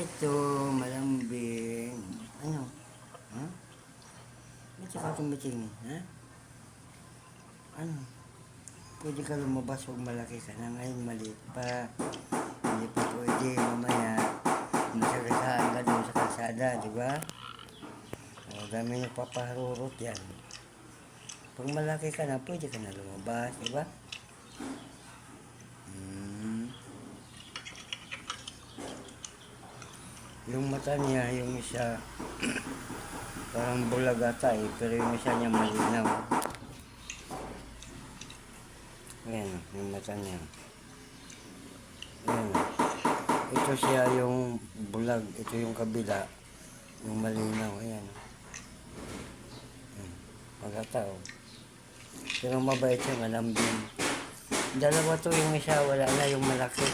Ito, malambing. Ano? Ha? Ba't ka tumitingin, ha? Ano? Pwede ka lumabas huwag malaki ka na. Ngayon maliit pa. Hindi pa pwede. Mamaya, masagasahan ka doon sa kalsada, di ba? O, dami nagpapaharurot yan. Pag malaki ka na, pwede ka na lumabas, di ba? Yung mata niya, yung isa, parang bulag ata eh, pero yung isa niya malinaw. Ayan, yung mata niya. Ayan. Ito siya yung bulag, ito yung kabila, yung malinaw. Ayan. Magkatao. Pero mabait siya, malambing. Dalawa to, yung isa wala na, yung malaki.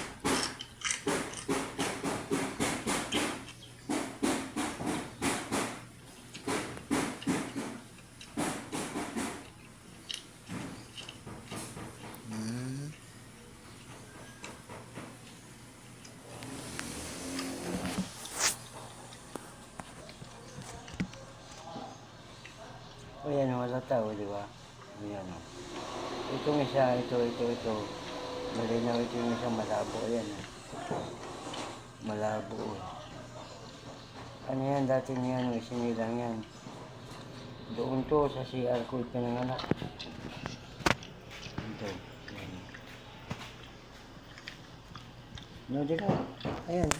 O yan, wala tao, di ba? Ayan o. Itong isa, ito. Malinaw ito yung isa, malabo. Ayan o. Malabo o. Ano yan, dati niyan, sinilang yan. Doon to, sa CR ko pinanganak. Ito. Ayan. No, di ka. Ayan.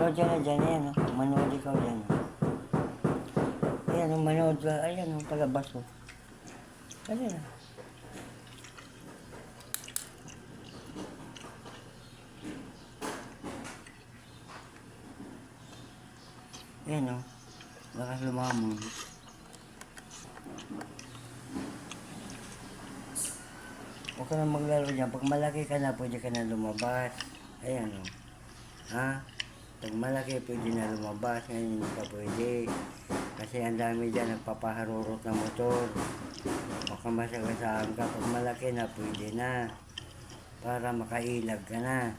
No, dyan yan. No? Manood ikaw dyan. No? Ayan, manood ka. Ayan, palabas ko. Ayan. Ayan o. Lakas lumamon. Huwag ka na maglaro dyan. Pag malaki ka na, pwede ka na lumabas. Ayan o. Ha? Pag malaki, pwede na lumabas. Ngayon hindi ka pwede. Kasi ang dami dyan nagpapaharurot ng motor. Baka masagasaan ka. Pag malaki na, pwede na. Para makailag ka na.